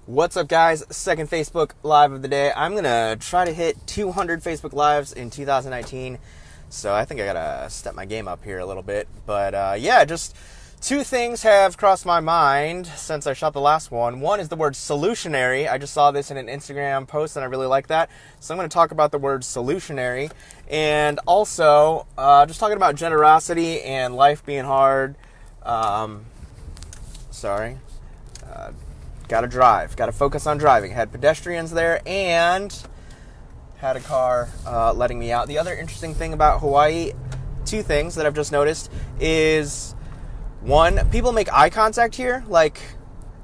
What's up, guys? Second Facebook Live of the day. I'm going to try to hit 200 Facebook Lives in 2019. So I think I got to step my game up here a little bit. But yeah, just two things have crossed my mind since I shot the last one. One is the word solutionary. I just saw this in an Instagram post and I really like that. So I'm going to talk about the word solutionary. And also, just talking about generosity and life being hard. Got to drive. Got to focus on driving. Had pedestrians there and had a car letting me out. The other interesting thing about Hawaii, two things that I've just noticed, is one, people make eye contact here,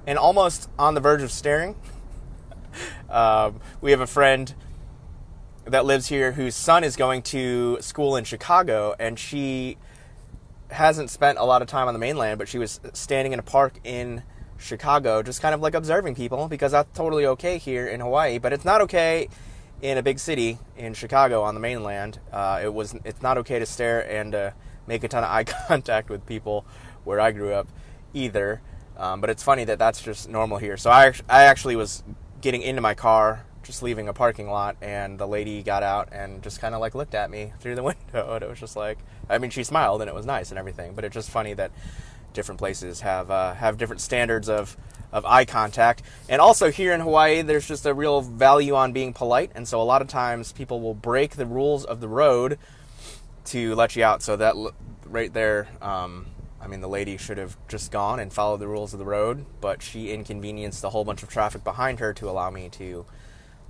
and almost on the verge of staring. We have a friend that lives here whose son is going to school in Chicago, and she hasn't spent a lot of time on the mainland, but she was standing in a park in Chicago, just kind of observing people, because that's totally okay here in Hawaii, but it's not okay in a big city in Chicago on the mainland. It's not okay to stare and make a ton of eye contact with people where I grew up either. But it's funny that that's just normal here. So I actually was getting into my car, just leaving a parking lot, and the lady got out and just kind of looked at me through the window, and it was just she smiled and it was nice and everything, but it's just funny that different places have different standards of eye contact. And also here in Hawaii, there's just a real value on being polite, and so a lot of times people will break the rules of the road to let you out. So that right there, the lady should have just gone and followed the rules of the road, but she inconvenienced a whole bunch of traffic behind her to allow me to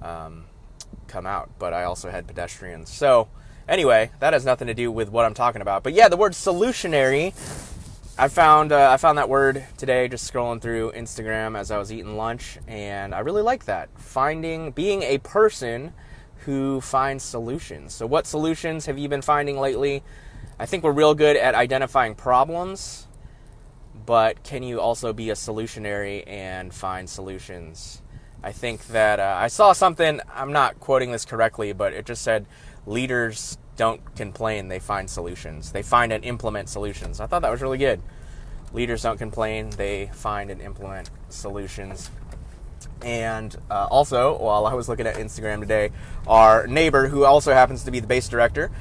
come out. But I also had pedestrians. So anyway, that has nothing to do with what I'm talking about. But yeah, the word solutionary, I found that word today just scrolling through Instagram as I was eating lunch, and I really like that. Being a person who finds solutions. So what solutions have you been finding lately? I think we're real good at identifying problems, but can you also be a solutionary and find solutions? I think that I saw something, I'm not quoting this correctly, but it just said, leaders don't complain, they find solutions. They find and implement solutions. I thought that was really good. Leaders don't complain, they find and implement solutions. And also, while I was looking at Instagram today, our neighbor, who also happens to be the base director,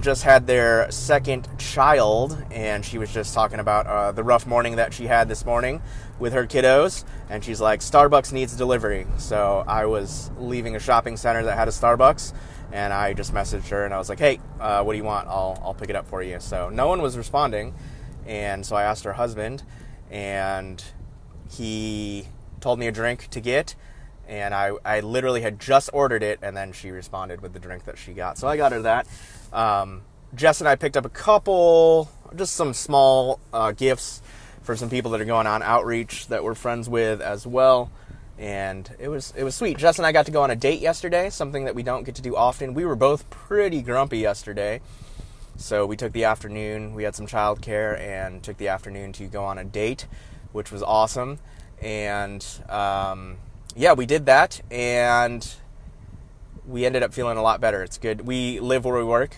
just had their second child, and she was just talking about the rough morning that she had this morning with her kiddos, and she's like, Starbucks needs delivery. So I was leaving a shopping center that had a Starbucks, and I just messaged her, and I was like, hey, what do you want? I'll pick it up for you. So no one was responding, and so I asked her husband, and he told me a drink to get, and I literally had just ordered it, and then she responded with the drink that she got. So I got her that. Jess and I picked up a couple, just some small gifts for some people that are going on outreach that we're friends with as well. And it was sweet. Jess and I got to go on a date yesterday, something that we don't get to do often. We were both pretty grumpy yesterday, so we took the afternoon. We had some childcare and took the afternoon to go on a date, which was awesome. And yeah, we did that, and we ended up feeling a lot better. It's good. We live where we work.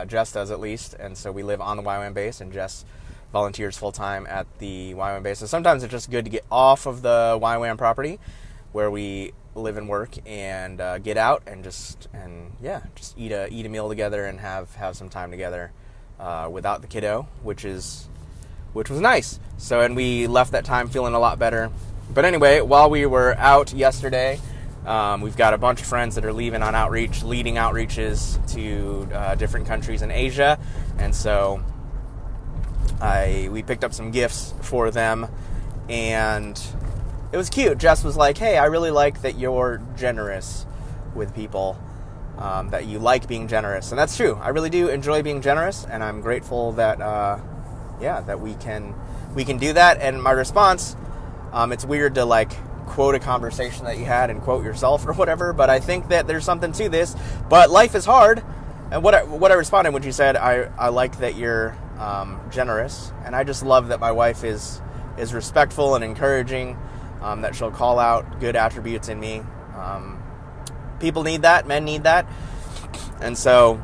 Jess does, at least, and so we live on the YWAM base, and Jess volunteers full-time at the YWAM base. So sometimes it's just good to get off of the YWAM property where we live and work and get out and just eat a meal together and have some time together without the kiddo, which was nice. So, and we left that time feeling a lot better. But anyway, while we were out yesterday, we've got a bunch of friends that are leaving on outreach, leading outreaches to different countries in Asia, and so we picked up some gifts for them, and it was cute. Jess was like, hey, I really like that you're generous with people, that you like being generous. And that's true. I really do enjoy being generous, and I'm grateful that, that we can do that. And my response, it's weird to quote a conversation that you had and quote yourself or whatever, but I think that there's something to this. But life is hard. And what I responded when she said, I like that you're generous, and I just love that my wife is respectful and encouraging, that she'll call out good attributes in me. People need that, men need that, and so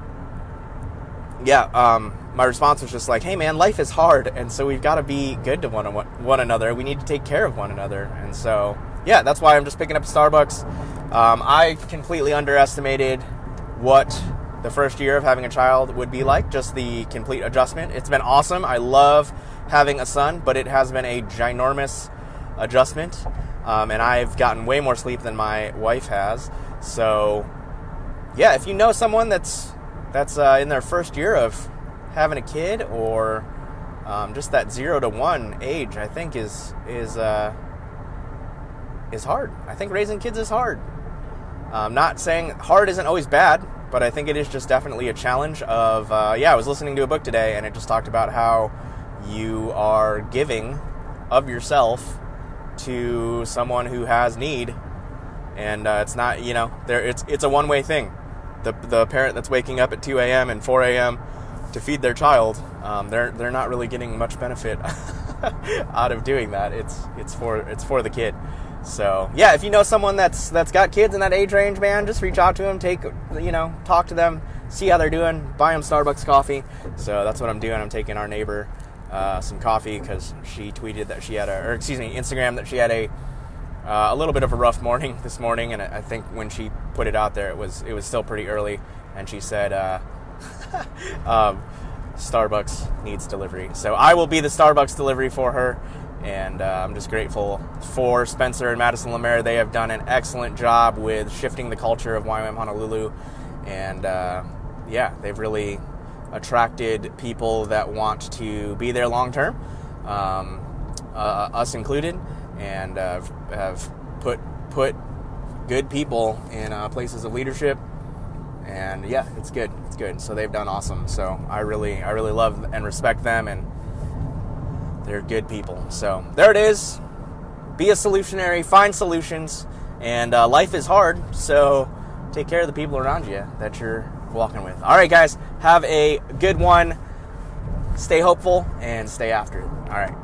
my response was just hey man, life is hard, and so we've got to be good to one another. We need to take care of one another, and so yeah, that's why I'm just picking up a Starbucks. I completely underestimated what the first year of having a child would be like, just the complete adjustment. It's been awesome. I love having a son, but it has been a ginormous adjustment, and I've gotten way more sleep than my wife has. So, yeah, if you know someone that's in their first year of having a kid, or just that 0 to 1 age, I think is hard. I think raising kids is hard. Not saying hard isn't always bad, but I think it is just definitely a challenge of, I was listening to a book today, and it just talked about how you are giving of yourself to someone who has need, and it's not, it's a one-way thing. The parent that's waking up at 2 a.m. and 4 a.m. to feed their child, they're not really getting much benefit out of doing that. It's for the kid. So, yeah, if you know someone that's got kids in that age range, man, just reach out to them, talk to them, see how they're doing, buy them Starbucks coffee. So that's what I'm doing. I'm taking our neighbor some coffee because she tweeted that she had Instagram that she had a little bit of a rough morning this morning, and I think when she put it out there, it was still pretty early, and she said Starbucks needs delivery. So I will be the Starbucks delivery for her. And I'm just grateful for Spencer and Madison Lemaire. They have done an excellent job with shifting the culture of YWAM Honolulu. And, they've really attracted people that want to be there long term, us included, and have put good people in places of leadership. And, yeah, it's good. It's good. So they've done awesome. So I really love and respect them, and they're good people. So there it is. Be a solutionary, find solutions, and life is hard, so take care of the people around you that you're walking with. All right, guys, have a good one. Stay hopeful and stay after it. All right.